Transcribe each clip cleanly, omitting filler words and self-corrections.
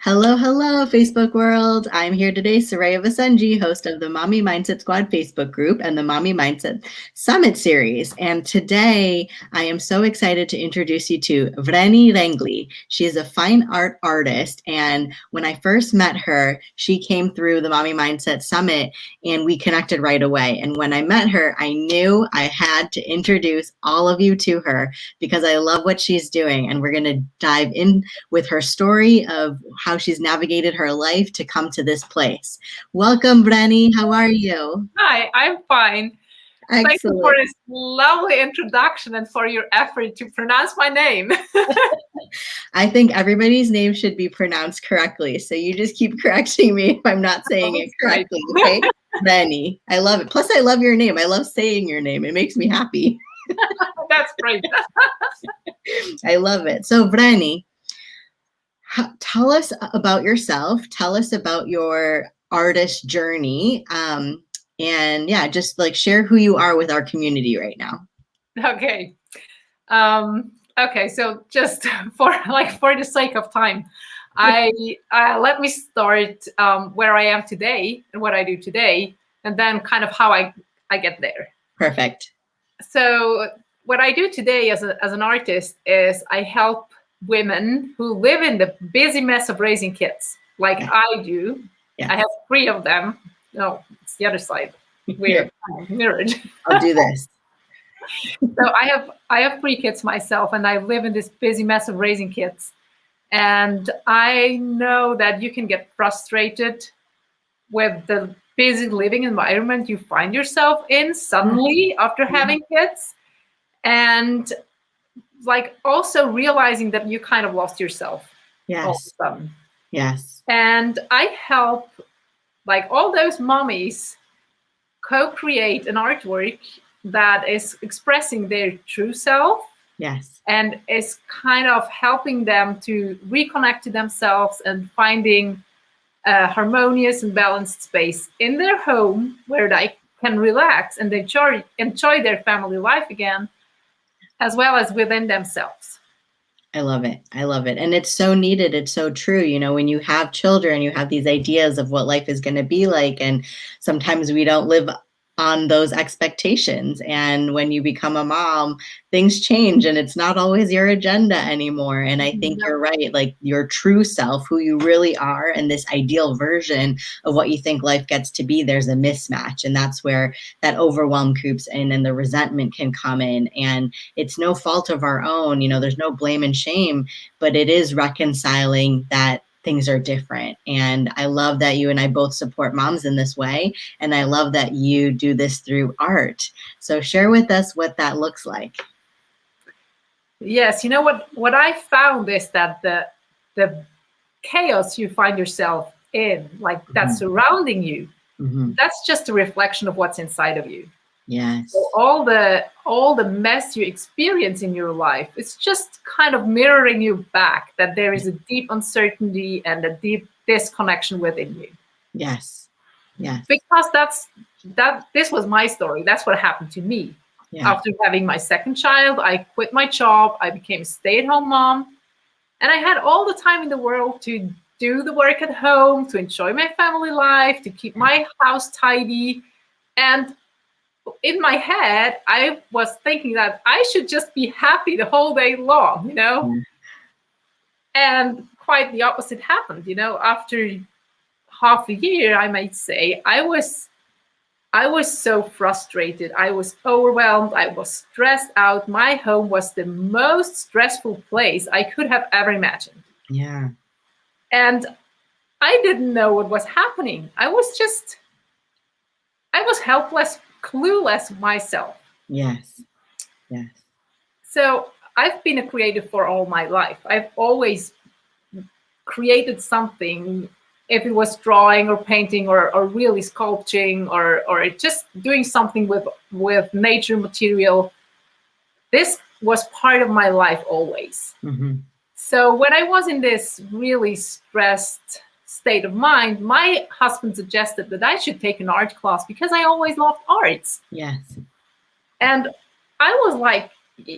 Hello, hello, Facebook world. I'm here today, Soraya Vasenji, host of the Mommy Mindset Squad Facebook group and the Mommy Mindset Summit series. And today I am so excited to introduce you to Vreni Rengli. She is a fine art artist. And when I first met her, she came through the Mommy Mindset Summit and we connected right away. And when I met her, I knew I had to introduce all of you to her because I love what she's doing. And we're going to dive in with her story of how she's navigated her life to come to this place. Welcome, Vreni. How are you? Hi, I'm fine. Excellent. Thank you for this lovely introduction and for your effort to pronounce my name. I think everybody's name should be pronounced correctly. So you just keep correcting me if I'm not saying it correctly, okay? Vreni. I love it. Plus, I love your name. I love saying your name. It makes me happy. That's great. I love it. So, Vreni, tell us about yourself. Tell us about your artist journey. And yeah, just like share who you are with our community right now. Okay. Okay. So just for the sake of time, let me start where I am today and what I do today, and then kind of how I get there. Perfect. So what I do today as an artist is I help women who live in the busy mess of raising kids, like I do. Yeah. I have 3 of them. No, it's the other side. We're mirrored. I'll do this. So I have 3 kids myself, and I live in this busy mess of raising kids. And I know that you can get frustrated with the busy living environment you find yourself in suddenly after having kids. And like also realizing that you kind of lost yourself. Yes. All of a sudden. Yes. And I help like all those mommies co-create an artwork that is expressing their true self. Yes. And is kind of helping them to reconnect to themselves and finding a harmonious and balanced space in their home where they can relax and enjoy their family life again, as well as within themselves. I love it. I love it. And it's so needed. It's so true. You know, when you have children, you have these ideas of what life is going to be like. And sometimes we don't live on those expectations. And when you become a mom, things change and it's not always your agenda anymore. And I think you're right, like your true self, who you really are, and this ideal version of what you think life gets to be, there's a mismatch. And that's where that overwhelm creeps in and the resentment can come in. And it's no fault of our own, you know, there's no blame and shame, but it is reconciling that things are different. And I love that you and I both support moms in this way. And I love that you do this through art. So share with us what that looks like. Yes, you know what I found is that the chaos you find yourself in, like that's surrounding you, that's just a reflection of what's inside of you. Yes. So all the mess you experience in your life, it's just kind of mirroring you back that there is a deep uncertainty and a deep disconnection within you. Yes. Yes. Because this was my story. That's what happened to me. Yeah. After having my second child, I quit my job. I became a stay-at-home mom. And I had all the time in the world to do the work at home, to enjoy my family life, to keep my house tidy. And in my head, I was thinking that I should just be happy the whole day long, you know? And quite the opposite happened, you know? After half a year, I might say, I was so frustrated. I was overwhelmed. I was stressed out. My home was the most stressful place I could have ever imagined. Yeah. And I didn't know what was happening. I was helpless, clueless myself. Yes. Yes. So I've been a creative for all my life. I've always created something, if it was drawing or painting or really sculpting or just doing something with nature material. This was part of my life always. So when I was in this really stressed state of mind, my husband suggested that I should take an art class because I always loved arts. Yes. And I was like,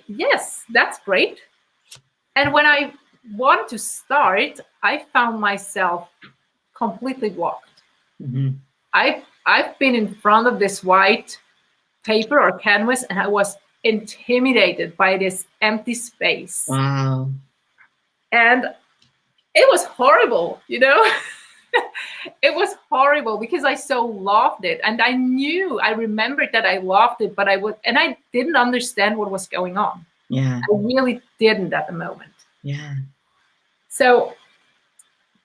yes, that's great. And when I wanted to start, I found myself completely blocked. Mm-hmm. I've been in front of this white paper or canvas, and I was intimidated by this empty space. Wow. And it was horrible, you know. It was horrible because I so loved it, and I remembered that I loved it, but I didn't understand what was going on. Yeah. I really didn't at the moment. Yeah. So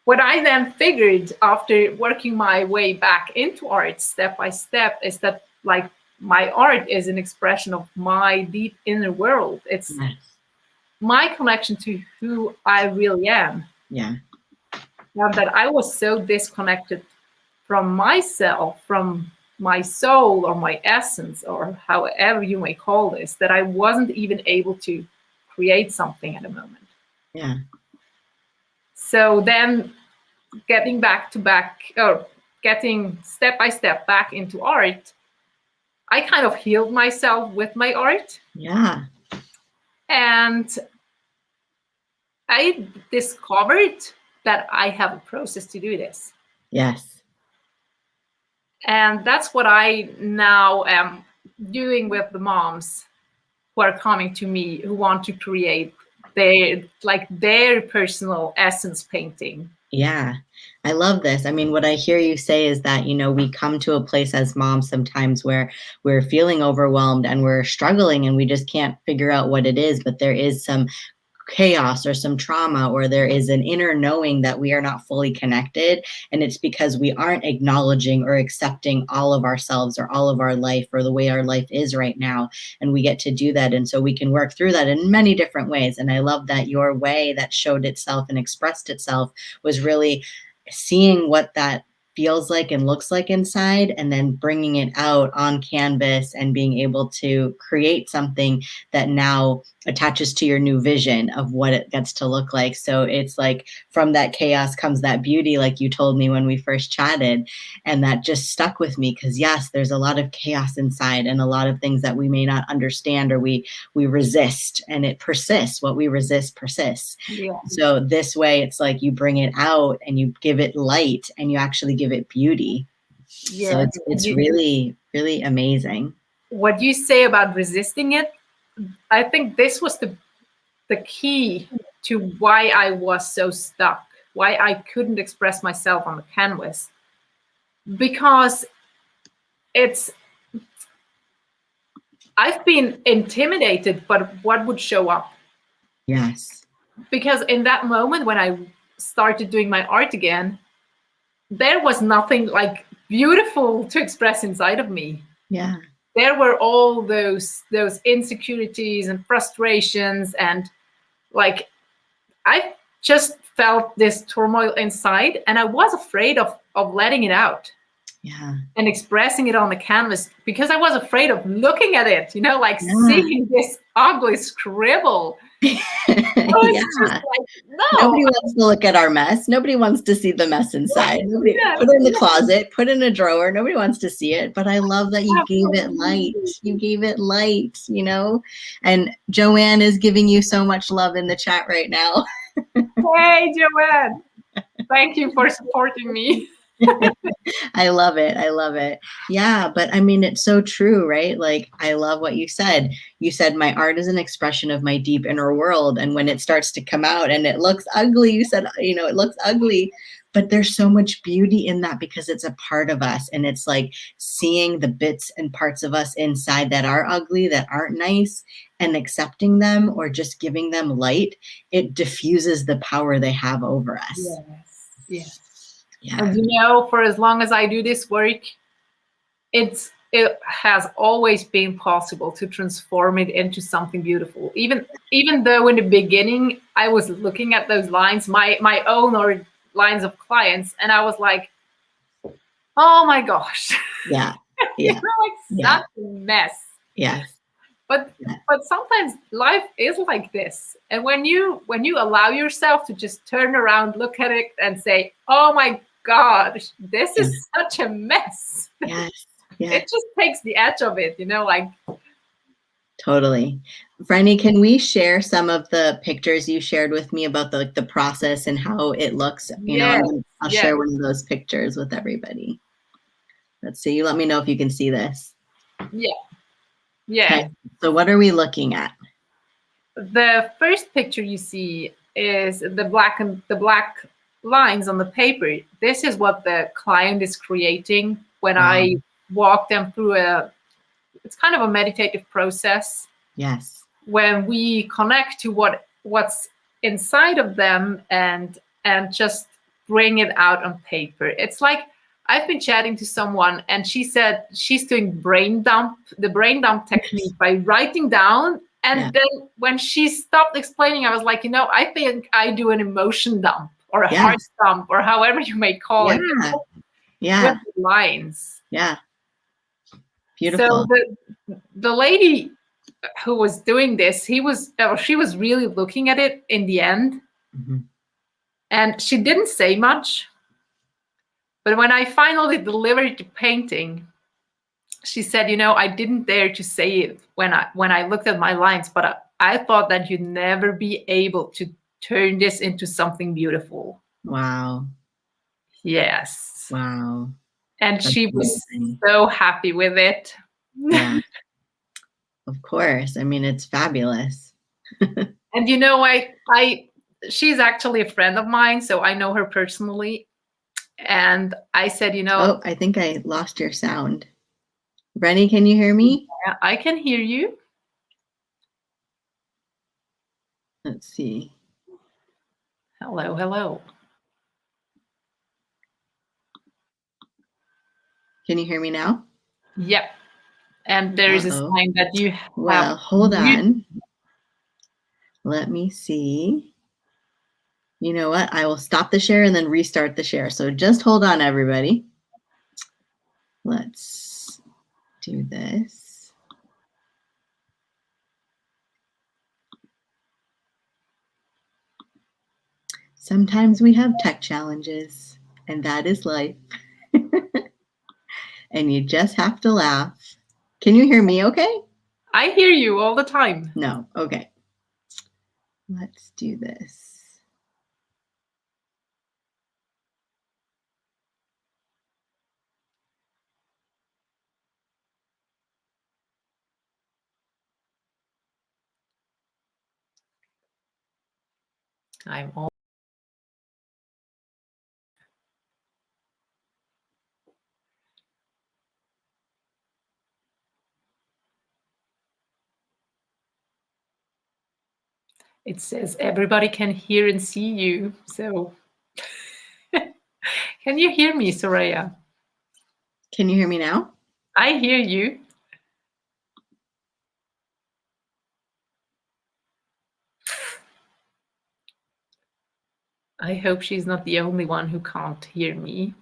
what I then figured after working my way back into art step by step is that, like, my art is an expression of my deep inner world. It's my connection to who I really am. Yeah. And that I was so disconnected from myself, from my soul or my essence, or however you may call this, that I wasn't even able to create something at the moment. Yeah. So then getting getting step by step back into art, I kind of healed myself with my art. Yeah. And I discovered that I have a process to do this. Yes. And that's what I now am doing with the moms who are coming to me, who want to create their personal essence painting. Yeah, I love this. I mean, what I hear you say is that, we come to a place as moms sometimes where we're feeling overwhelmed and we're struggling and we just can't figure out what it is, but there is some chaos or some trauma, or there is an inner knowing that we are not fully connected. And it's because we aren't acknowledging or accepting all of ourselves or all of our life or the way our life is right now. And we get to do that. And so we can work through that in many different ways. And I love that your way that showed itself and expressed itself was really seeing what that feels like and looks like inside, and then bringing it out on canvas and being able to create something that now attaches to your new vision of what it gets to look like. So it's like from that chaos comes that beauty, like you told me when we first chatted, and that just stuck with me because yes, there's a lot of chaos inside and a lot of things that we may not understand or we resist, and it persists. What we resist persists. Yeah. So this way it's like you bring it out and you give it light and you actually give it beauty. Yeah. So it's really, really amazing. What you say about resisting it, I think this was the key to why I was so stuck, why I couldn't express myself on the canvas. Because I've been intimidated, but what would show up? Yes. Because in that moment when I started doing my art again, there was nothing like beautiful to express inside of me. Yeah. There were all those insecurities and frustrations, and like I just felt this turmoil inside, and I was afraid of letting it out. Yeah. And expressing it on the canvas because I was afraid of looking at it, seeing this ugly scribble. Yeah. Just like, no. Nobody wants to look at our mess. Nobody wants to see the mess inside. Put it in the closet, put it in a drawer. Nobody wants to see it. But I love that you gave it light. You gave it light, And Joanne is giving you so much love in the chat right now. Hey, Joanne. Thank you for supporting me. I love it. I love it. Yeah. But I mean, it's so true, right? Like, I love what you said. You said my art is an expression of my deep inner world. And when it starts to come out and it looks ugly, you said, it looks ugly, but there's so much beauty in that because it's a part of us. And it's like seeing the bits and parts of us inside that are ugly, that aren't nice, and accepting them or just giving them light. It diffuses the power they have over us. Yes. Yes. Yeah. And for as long as I do this work, it has always been possible to transform it into something beautiful. Even though in the beginning I was looking at those lines, my own or lines of clients, and I was like, oh my gosh. Yeah. Yeah. Such a mess. Yes. But sometimes life is like this. And when you allow yourself to just turn around, look at it and say, oh my gosh, this is such a mess. Yes. Yes. It just takes the edge of it, Totally. Franny, can we share some of the pictures you shared with me about the process and how it looks? Yes, I'll yes. share one of those pictures with everybody. Let's see. You let me know if you can see this. Yeah. Yeah. Okay. So what are we looking at? The first picture you see is the black lines on the paper. This is what the client is creating when I walk them through it's kind of a meditative process. Yes. When we connect to what's inside of them and just bring it out on paper. It's like I've been chatting to someone and she said she's doing the brain dump technique by writing down. And then when she stopped explaining, I was like, I think I do an emotion dump or a heart dump or however you may call it. Yeah. With lines. Yeah. Beautiful. So the lady who was doing this, she was really looking at it in the end. Mm-hmm. And she didn't say much. But when I finally delivered the painting, she said, I didn't dare to say it when I looked at my lines, but I thought that you'd never be able to turn this into something beautiful. Wow. Yes. Wow. And she was so happy with it. Yeah. Of course. I mean, it's fabulous. And she's actually a friend of mine, so I know her personally. And I said, Oh, I think I lost your sound. Brenny, can you hear me? Yeah, I can hear you. Let's see. Hello, hello. Can you hear me now? Yep. And there is a sign that you have. Well, hold on. Let me see. You know what? I will stop the share and then restart the share. So just hold on, everybody. Let's do this. Sometimes we have tech challenges, and that is life. And you just have to laugh. Can you hear me okay? I hear you all the time. No. Okay. Let's do this. I'm all. It says everybody can hear and see you. So can you hear me, Soraya? Can you hear me now? I hear you. I hope she's not the only one who can't hear me.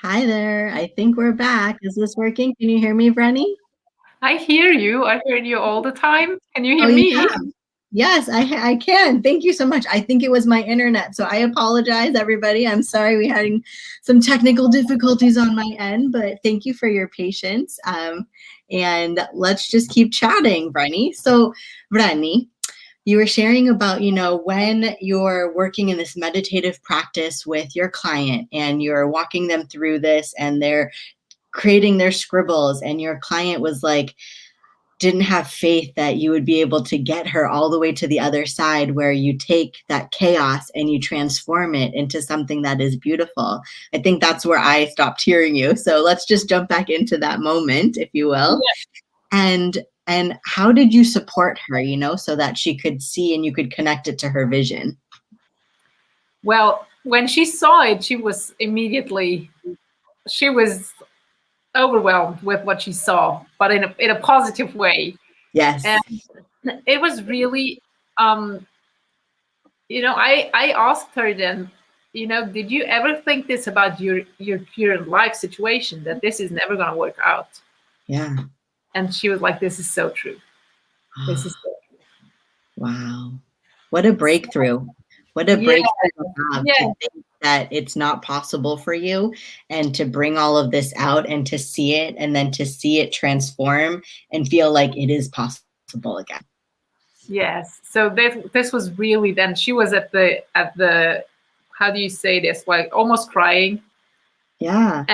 Hi there. I think we're back. Is this working? Can you hear me, Brenny? I hear you. I hear you all the time. Can you Oh, hear you me? have. Yes, I can. Thank you so much. I think it was my internet, so I apologize, everybody. I'm sorry we had some technical difficulties on my end, but thank you for your patience. And let's just keep chatting, Brenny. So, Brenny, you were sharing about, when you're working in this meditative practice with your client and you're walking them through this and they're creating their scribbles, and your client was like, didn't have faith that you would be able to get her all the way to the other side, where you take that chaos and you transform it into something that is beautiful. I think that's where I stopped hearing you. So let's just jump back into that moment, if you will. And how did you support her, so that she could see and you could connect it to her vision? Well, when she saw it, she was overwhelmed with what she saw, but in a positive way. Yes. And it was really, I asked her then, did you ever think this about your current life situation, that this is never going to work out? Yeah. And she was like, this is so true. This is so true. Wow. What a breakthrough. What a breakthrough to have, to think that it's not possible for you, and to bring all of this out and to see it, and then to see it transform and feel like it is possible again. Yes. So this was really, then she was at the how do you say this, like almost crying. Yeah.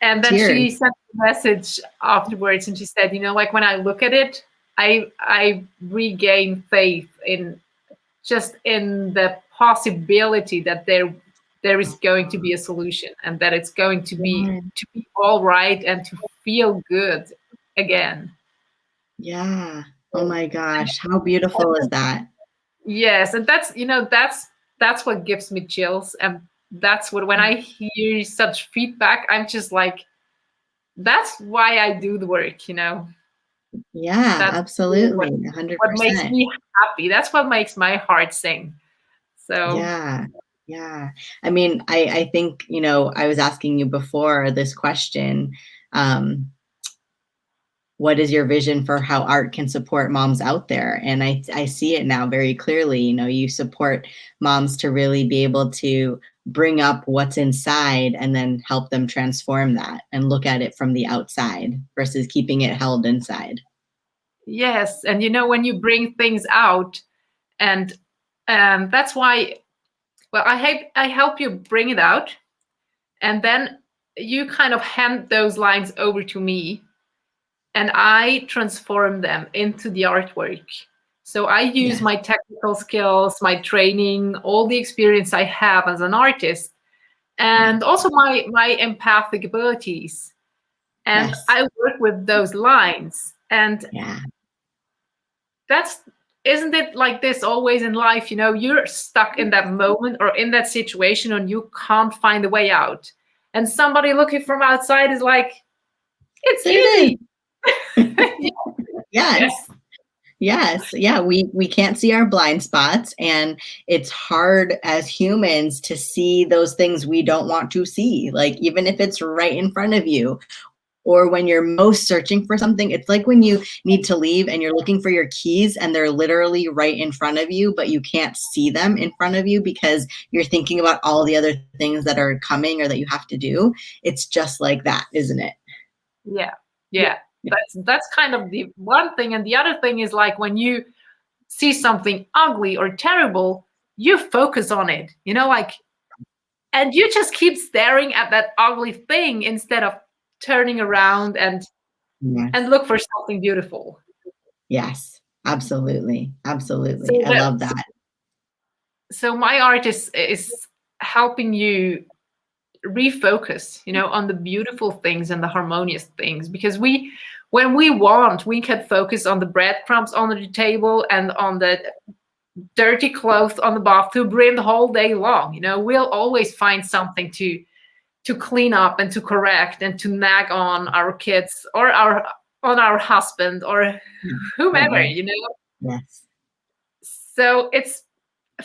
And then Tears. she sent a message afterwards, and she said, like when I look at it, I regain faith in the possibility that there is going to be a solution, and that it's going to be all right and to feel good again. Yeah. Oh my gosh, how beautiful is that? Yes, and that's what gives me chills, and that's what, when I hear such feedback, I'm just like, that's why I do the work. Yeah, That's absolutely. what makes 100%. me happy. That's what makes my heart sing. So Yeah. Yeah. I mean, I think, I was asking you before this question, what is your vision for how art can support moms out there? And I see it now very clearly. You support moms to really be able to bring up what's inside and then help them transform that and look at it from the outside versus keeping it held inside. yes, and when you bring things out, and that's why, well, I help you bring it out, and then you kind of hand those lines over to me, and I transform them into the artwork. So I use my technical skills, my training, all the experience I have as an artist, and also my empathic abilities. And I work with those lines. And that's, isn't it like this always in life? You're stuck in that moment or in that situation, and you can't find a way out. And somebody looking from outside is like, it's easy. Yes. Yes. Yeah. We can't see our blind spots, and it's hard as humans to see those things we don't want to see. Like, even if it's right in front of you, or when you're most searching for something, it's like when you need to leave and you're looking for your keys and they're literally right in front of you, but you can't see them in front of you because you're thinking about all the other things that are coming or that you have to do. It's just like that, isn't it? Yeah. Yeah. That's kind of the one thing. And the other thing is, like, when you see something ugly or terrible, you focus on it, and you just keep staring at that ugly thing instead of turning around and look for something beautiful. Yes, absolutely. Absolutely. I love that. So my art is helping you refocus, on the beautiful things and the harmonious things, because when we can focus on the breadcrumbs on the table and on the dirty clothes on the bathtub rim the whole day long. We'll always find something to clean up and to correct and to nag on our kids or on our husband or whomever. Yes. So it's,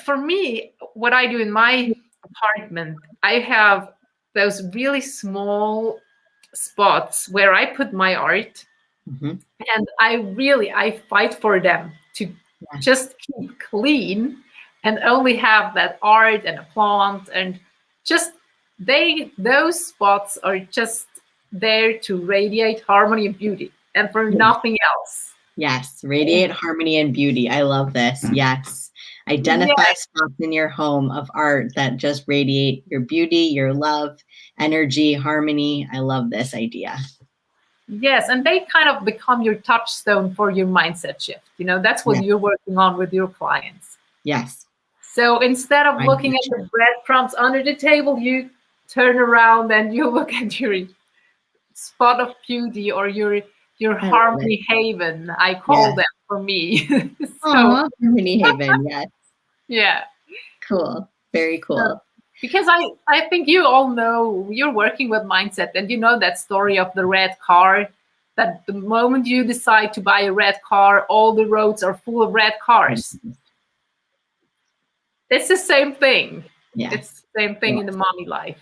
for me, what I do in my apartment, I have those really small spots where I put my art, and I fight for them to just keep clean and only have that art and a plant, and just those spots are just there to radiate harmony and beauty and for nothing else. Yes, radiate harmony and beauty. I love this. Yes. Identify spots in your home of art that just radiate your beauty, your love, energy, harmony. I love this idea. Yes, and they kind of become your touchstone for your mindset shift. That's what you're working on with your clients. Yes. So instead of looking at the breadcrumbs under the table, you turn around and you look at your spot of beauty, or your harmony haven, I call them for me. Harmony haven, yes. Yeah. Cool. Very cool. Because I think you all know, you're working with mindset, and you know that story of the red car, that the moment you decide to buy a red car, all the roads are full of red cars. It's the same thing. Yeah. It's the same thing in the mommy life.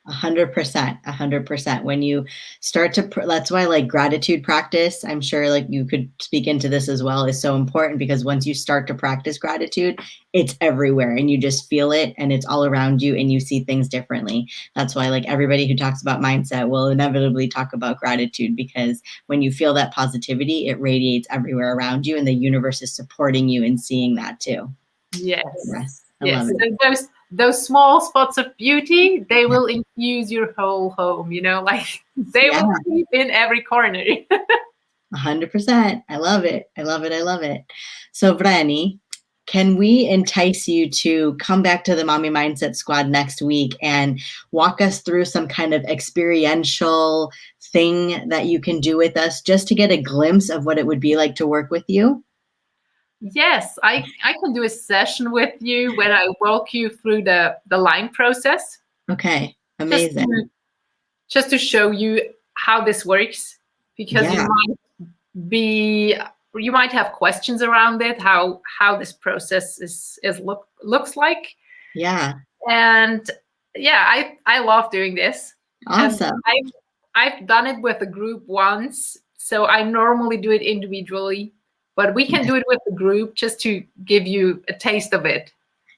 100%. When you start to, that's why like gratitude practice, I'm sure like you could speak into this as well, is so important, because once you start to practice gratitude, it's everywhere and you just feel it and it's all around you and you see things differently. That's why like everybody who talks about mindset will inevitably talk about gratitude, because when you feel that positivity, it radiates everywhere around you and the universe is supporting you in seeing that too. Yes. I love it. So those small spots of beauty, they will infuse your whole home, like they will keep in every corner. 100%. I love it. I love it. So Vreni, can we entice you to come back to the Mommy Mindset Squad next week and walk us through some kind of experiential thing that you can do with us, just to get a glimpse of what it would be like to work with you? Yes, I can do a session with you when I walk you through the line process. Okay, amazing. Just to show you how this works, because you might have questions around it, how this process looks like. Yeah. And I love doing this. Awesome. And I've done it with a group once, so I normally do it individually. But we can do it with the group just to give you a taste of it.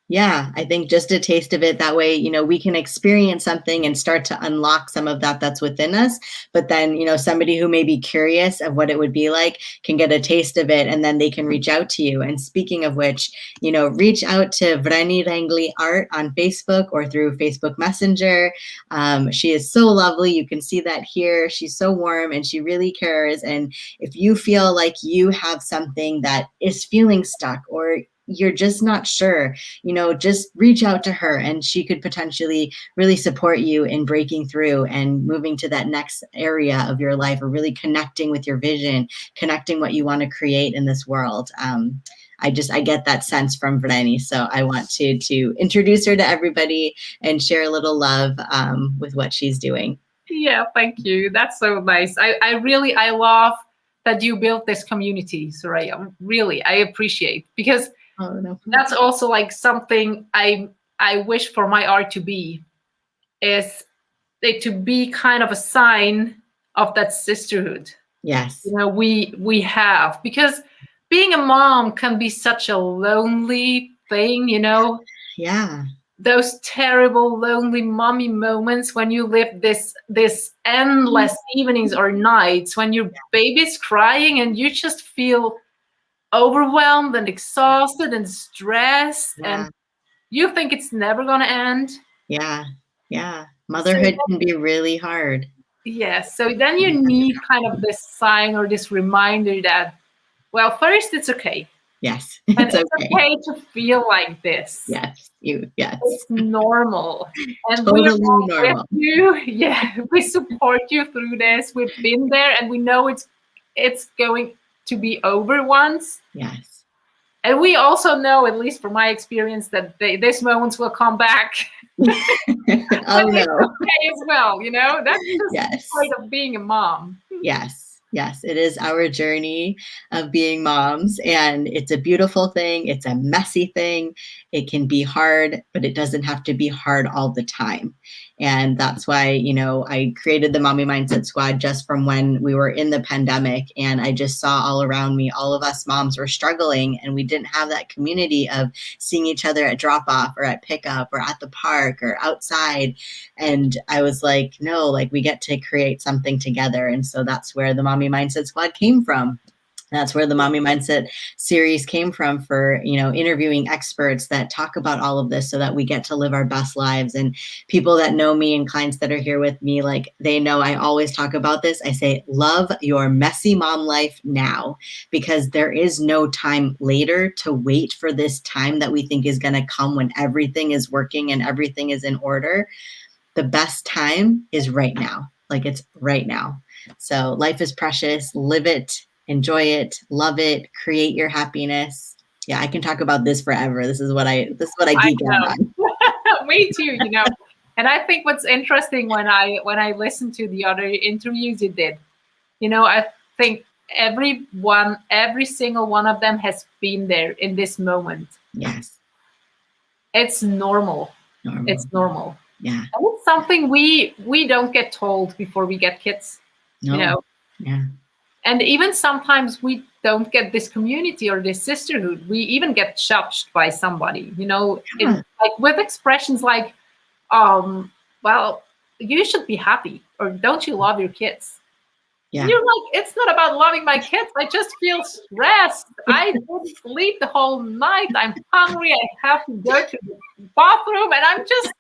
Yeah, I think just a taste of it. That way, we can experience something and start to unlock some of that's within us. But then, somebody who may be curious of what it would be like can get a taste of it, and then they can reach out to you. And speaking of which, reach out to Vreni Rangli Art on Facebook or through Facebook Messenger. She is so lovely. You can see that here. She's so warm and she really cares. And if you feel like you have something that is feeling stuck, or you're just not sure, just reach out to her and she could potentially really support you in breaking through and moving to that next area of your life, or really connecting with your vision, connecting what you want to create in this world. I get that sense from Vreni. So I want to introduce her to everybody and share a little love with what she's doing. Yeah, thank you. That's so nice. I love that you built this community, Soraya. Really, I appreciate, because that's also like something I wish for my art to be, is it to be kind of a sign of that sisterhood. Yes. We have, because being a mom can be such a lonely thing, Yeah. Those terrible lonely mommy moments when you live this endless evenings or nights when your baby's crying and you just feel overwhelmed and exhausted and stressed, and you think it's never going to end. Yeah. Motherhood can be really hard. Yes. So then you need kind of this sign or this reminder that, well, first, it's okay. Yes. It's okay to feel like this. Yes. It's normal. And totally we're all normal. with you. Yeah. We support you through this. We've been there and we know it's going to be over once. Yes. And we also know, at least from my experience, that these moments will come back. Oh no. Okay as well, that's just part of being a mom. Yes, it is our journey of being moms, and it's a beautiful thing. It's a messy thing. It can be hard, but it doesn't have to be hard all the time. And that's why, you know, I created the Mommy Mindset Squad just from when we were in the pandemic. And I just saw all around me, all of us moms were struggling, and we didn't have that community of seeing each other at drop off or at pickup or at the park or outside. And I was like, no, like we get to create something together. And so that's where the Mommy Mindset Squad came from. That's where the Mommy Mindset series came from, for, you know, interviewing experts that talk about all of this so that we get to live our best lives. And people that know me and clients that are here with me, like, they know I always talk about this. I say, love your messy mom life now, because there is no time later to wait for this time that we think is going to come when everything is working and everything is in order. The best time is right now. Like, it's right now. So life is precious. Live it. Enjoy it, love it, create your happiness. Yeah, I can talk about this forever. This is what I geek out on. Me too, you know. And I think what's interesting when I listen to the other interviews you did, you know, I think every single one of them has been there in this moment. Yes. It's normal. It's normal. Yeah. And it's something we don't get told before we get kids. No. You know? Yeah. And even sometimes we don't get this community or this sisterhood. We even get judged by somebody, you know, like with expressions like, well, you should be happy, or don't you love your kids? Yeah. You're like, it's not about loving my kids. I just feel stressed. I didn't sleep the whole night. I'm hungry. I have to go to the bathroom, and I'm just,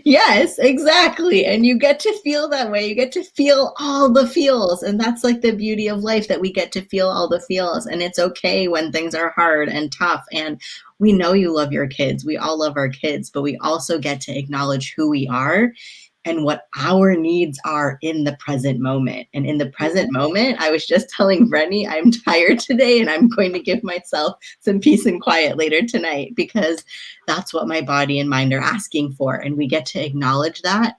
Yes, exactly. And you get to feel that way. You get to feel all the feels. And that's like the beauty of life, that we get to feel all the feels. And it's okay when things are hard and tough. And we know you love your kids. We all love our kids, but we also get to acknowledge who we are and what our needs are in the present moment. And in the present moment, I was just telling Brenny, I'm tired today and I'm going to give myself some peace and quiet later tonight, because that's what my body and mind are asking for. And we get to acknowledge that.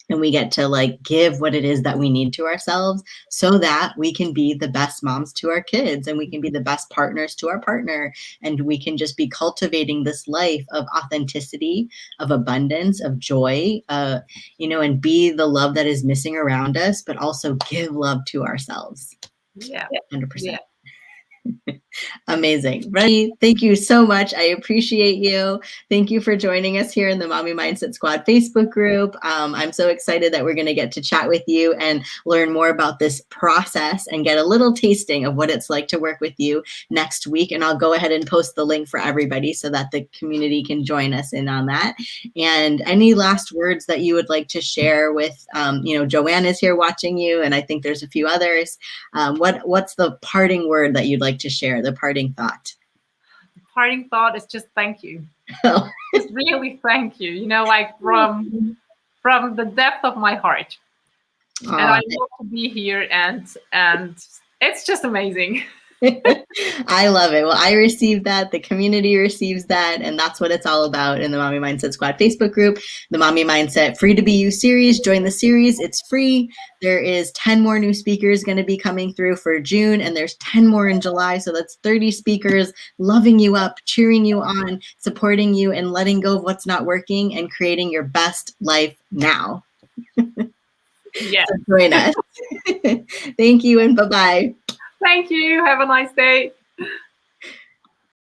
And we get to like give what it is that we need to ourselves, so that we can be the best moms to our kids, and we can be the best partners to our partner. And we can just be cultivating this life of authenticity, of abundance, of joy, you know, and be the love that is missing around us, but also give love to ourselves. Yeah. 100%. Yeah. Amazing. Brenny, thank you so much. I appreciate you. Thank you for joining us here in the Mommy Mindset Squad Facebook group. I'm so excited that we're going to get to chat with you and learn more about this process and get a little tasting of what it's like to work with you next week. And I'll go ahead and post the link for everybody so that the community can join us in on that. And any last words that you would like to share with, you know, Joanne is here watching you, and I think there's a few others. What's the parting word that you'd like to share, the parting thought? The parting thought is just thank you. Just really thank you, you know, like from the depth of my heart. And I love to be here, and it's just amazing. I love it. Well, I received that. The community receives that. And that's what it's all about in the Mommy Mindset Squad Facebook group, the Mommy Mindset Free to Be You series. Join the series. It's free. There is 10 more new speakers going to be coming through for June, and there's 10 more in July. So that's 30 speakers loving you up, cheering you on, supporting you, and letting go of what's not working and creating your best life now. Yeah. So join us. Thank you, and bye-bye. Thank you. Have a nice day.